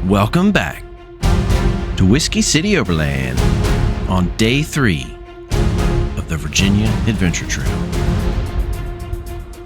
Welcome back to Whiskey City Overland on day 3 of the Virginia Adventure Trail.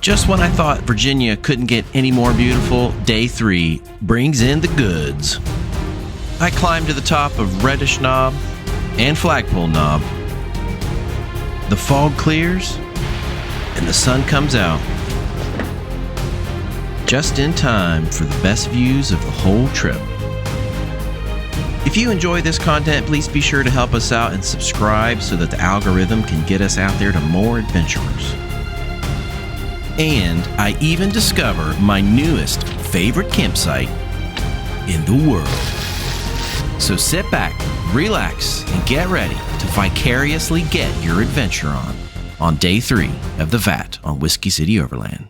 Just when I thought Virginia couldn't get any more beautiful, day 3 brings in the goods. I climbed to the top of Reddish Knob and Flagpole Knob. The fog clears and the sun comes out just in time for the best views of the whole trip. If you enjoy this content, please be sure to help us out and subscribe so that the algorithm can get us out there to more adventurers. And I even discover my newest favorite campsite in the world. So sit back, relax, and get ready to vicariously get your adventure on day 3 of the VAT on Whiskey City Overland.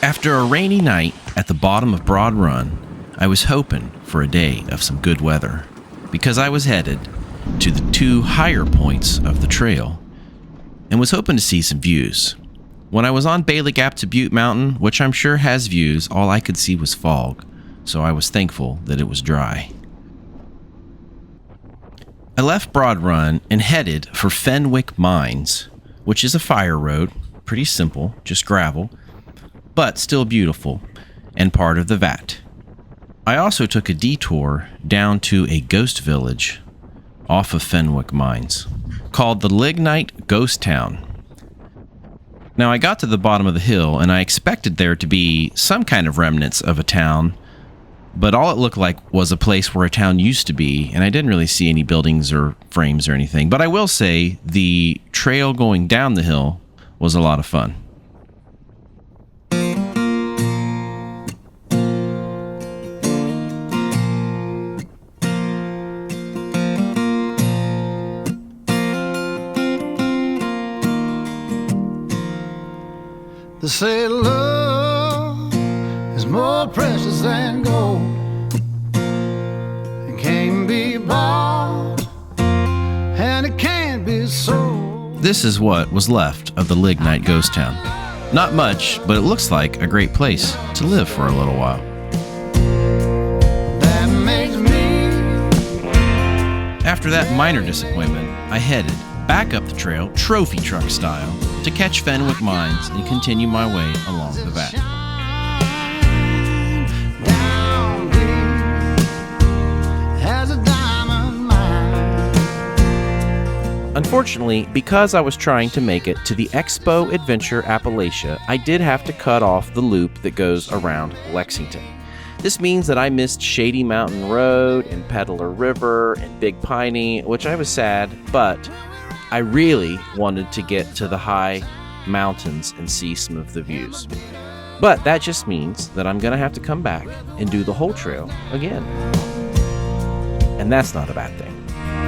After a rainy night at the bottom of Broad Run, I was hoping for a day of some good weather because I was headed to the 2 higher points of the trail and was hoping to see some views. When I was on Bailey Gap to Butte Mountain, which I'm sure has views, all I could see was fog, so I was thankful that it was dry. I left Broad Run and headed for Fenwick Mines, which is a fire road, pretty simple, just gravel, but still beautiful, and part of the VAT. I also took a detour down to a ghost village off of Fenwick Mines, called the Lignite Ghost Town. Now I got to the bottom of the hill, and I expected there to be some kind of remnants of a town, but all it looked like was a place where a town used to be, and I didn't really see any buildings or frames or anything. But I will say the trail going down the hill was a lot of fun. They say love is more precious than gold. It can't be bought and it can't be sold. This is what was left of the Lignite Ghost Town. Not much, but it looks like a great place to live for a little while. That makes me. After that minor disappointment, I headed back up the trail, trophy truck style, to catch Fenwick Mines and continue my way along the VAT. Unfortunately, because I was trying to make it to the Expo Adventure Appalachia, I did have to cut off the loop that goes around Lexington. This means that I missed Shady Mountain Road and Peddler River and Big Piney, which I was sad, but I really wanted to get to the high mountains and see some of the views. But that just means that I'm going to have to come back and do the whole trail again. And that's not a bad thing.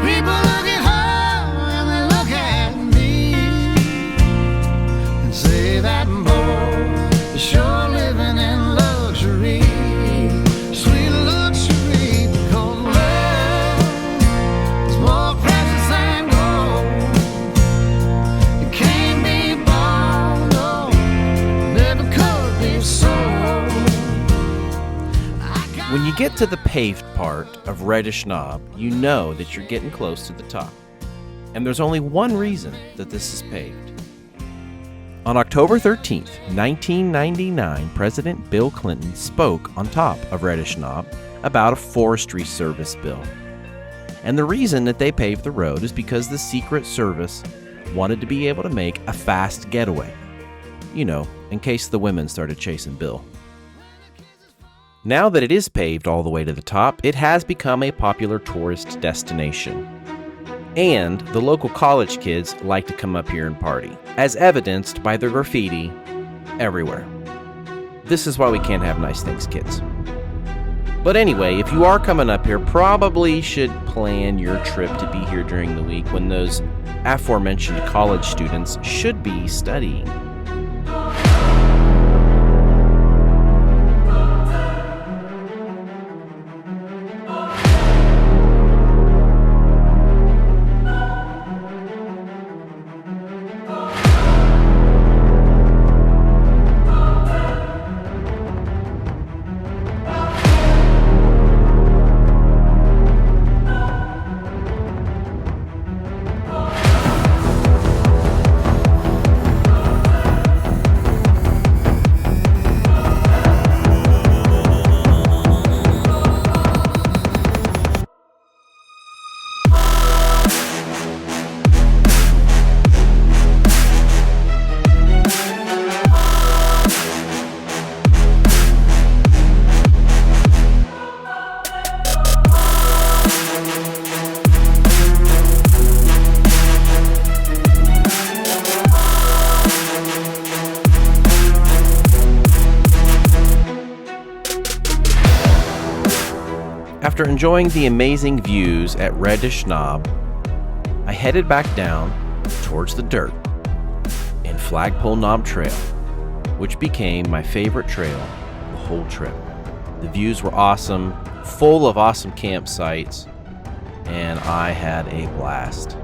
People look at her and they look at me and say that boy is sure living in luxury. Sweet luxury, because love is more precious than gold. It can't be bought, no, never could be sold. When you get to the paved part of Reddish Knob, you know that you're getting close to the top. And there's only one reason that this is paved. On October 13th, 1999, President Bill Clinton spoke on top of Reddish Knob about a Forestry Service bill. And the reason that they paved the road is because the Secret Service wanted to be able to make a fast getaway. You know, in case the women started chasing Bill. Now that it is paved all the way to the top, it has become a popular tourist destination. And the local college kids like to come up here and party, as evidenced by the graffiti everywhere. This is why we can't have nice things, kids. But anyway, if you are coming up here, probably should plan your trip to be here during the week when those aforementioned college students should be studying. After enjoying the amazing views at Reddish Knob, I headed back down towards the dirt and Flagpole Knob Trail, which became my favorite trail the whole trip. The views were awesome, full of awesome campsites, and I had a blast.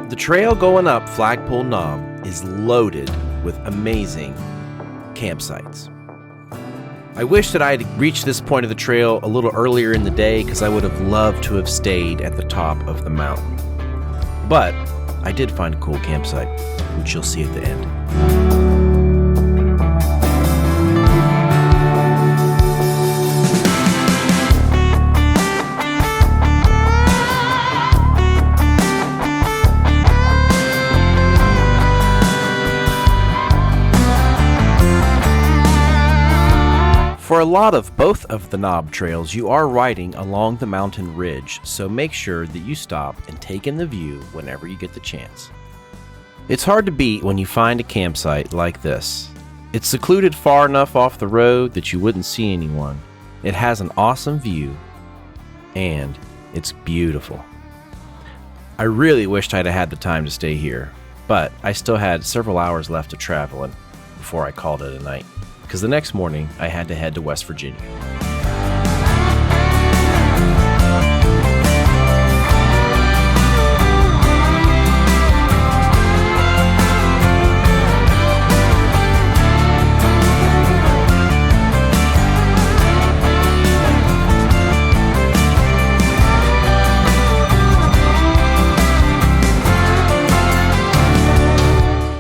The trail going up Flagpole Knob is loaded with amazing campsites. I wish that I had reached this point of the trail a little earlier in the day because I would have loved to have stayed at the top of the mountain. But I did find a cool campsite, which you'll see at the end. For a lot of both of the knob trails, you are riding along the mountain ridge, so make sure that you stop and take in the view whenever you get the chance. It's hard to beat when you find a campsite like this. It's secluded far enough off the road that you wouldn't see anyone. It has an awesome view, and it's beautiful. I really wished I'd have had the time to stay here, but I still had several hours left of traveling before I called it a night, because the next morning I had to head to West Virginia.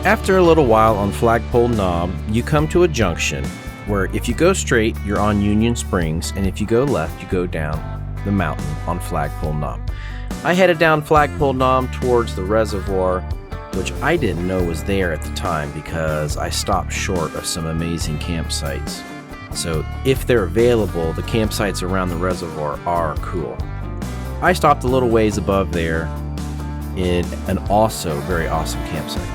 After a little while on Flagpole Knob, you come to a junction where if you go straight, you're on Union Springs, and if you go left, you go down the mountain on Flagpole Knob. I headed down Flagpole Knob towards the reservoir, which I didn't know was there at the time because I stopped short of some amazing campsites. So if they're available, the campsites around the reservoir are cool. I stopped a little ways above there in an also very awesome campsite.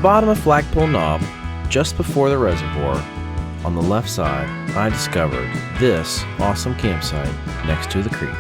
bottom of Flagpole Knob, just before the reservoir, on the left side, I discovered this awesome campsite next to the creek.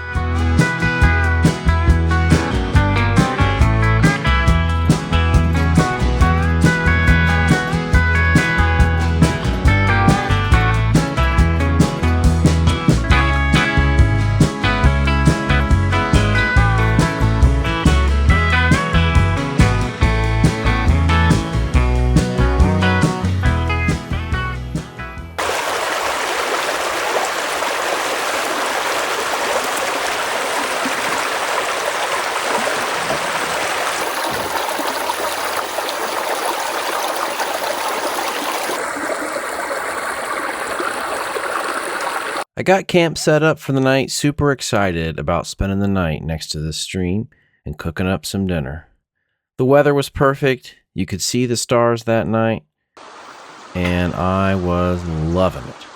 I got camp set up for the night, super excited about spending the night next to this stream and cooking up some dinner. The weather was perfect, you could see the stars that night, and I was loving it.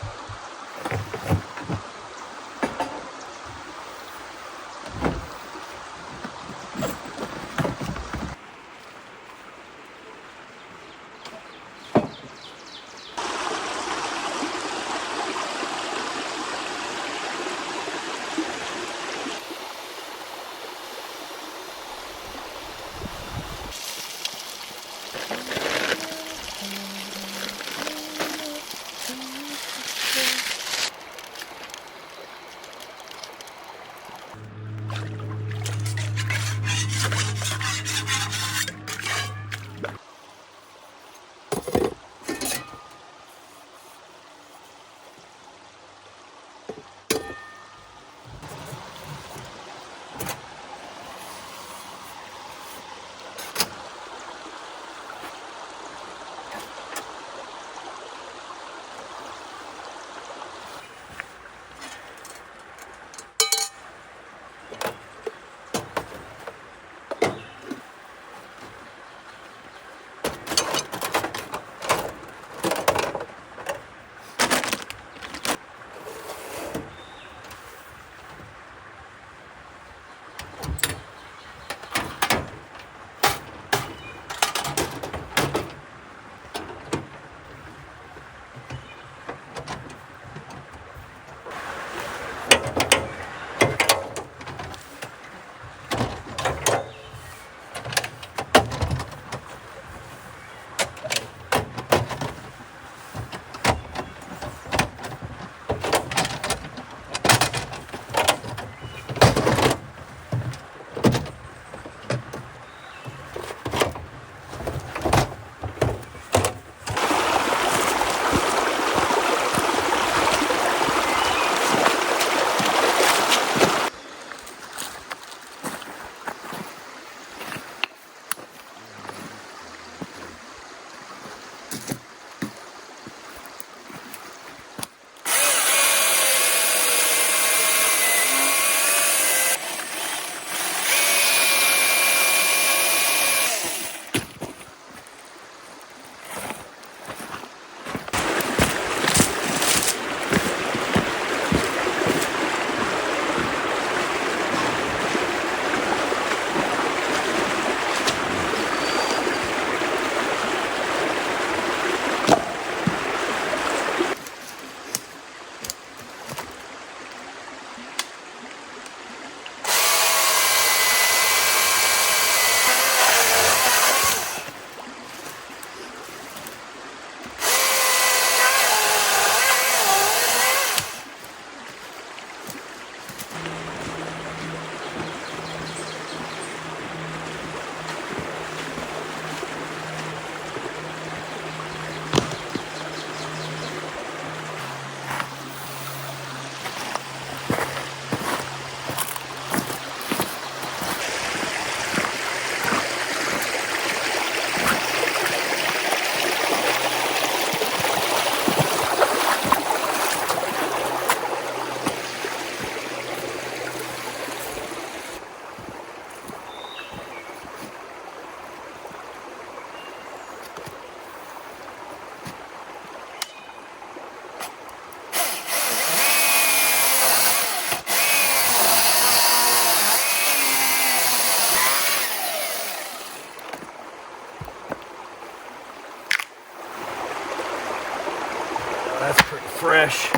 That's pretty fresh.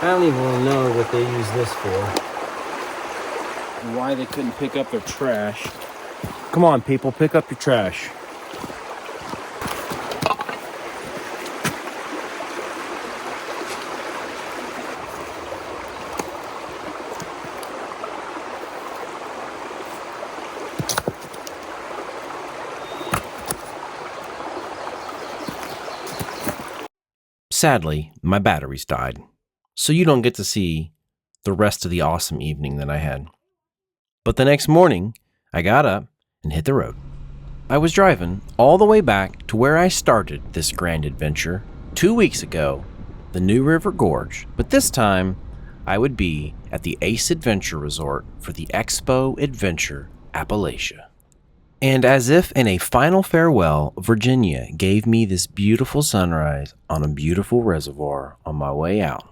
I don't even want to know what they use this for. And why they couldn't pick up their trash. Come on, people, pick up your trash. Sadly, my batteries died, so you don't get to see the rest of the awesome evening that I had. But the next morning, I got up and hit the road. I was driving all the way back to where I started this grand adventure 2 weeks ago, the New River Gorge, but this time I would be at the Ace Adventure Resort for the Expo Adventure Appalachia. And as if in a final farewell, Virginia gave me this beautiful sunrise on a beautiful reservoir on my way out.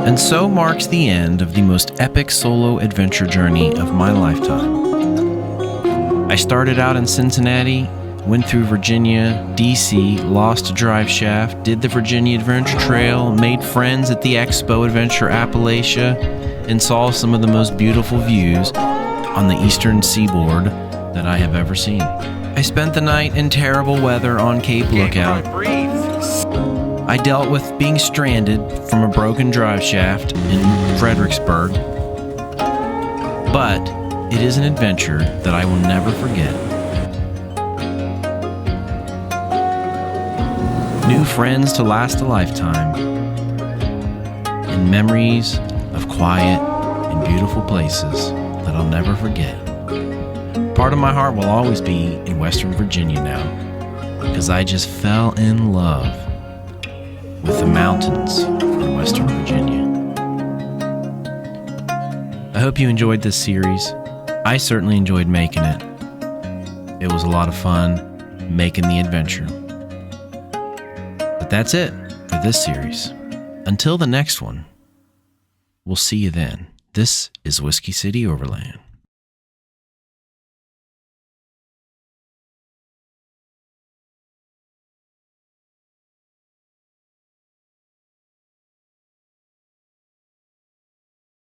And so marks the end of the most epic solo adventure journey of my lifetime. I started out in Cincinnati, went through Virginia, D.C., lost a drive shaft, did the Virginia Adventure Trail, made friends at the Expo Adventure Appalachia, and saw some of the most beautiful views on the eastern seaboard that I have ever seen. I spent the night in terrible weather on Cape Lookout. I dealt with being stranded from a broken drive shaft in Fredericksburg. But it is an adventure that I will never forget. New friends to last a lifetime, and memories of quiet and beautiful places that I'll never forget. Part of my heart will always be in Western Virginia now, because I just fell in love with the mountains in Western Virginia. I hope you enjoyed this series. I certainly enjoyed making it. It was a lot of fun making the adventure. But that's it for this series. Until the next one, we'll see you then. This is Whiskey City Overland.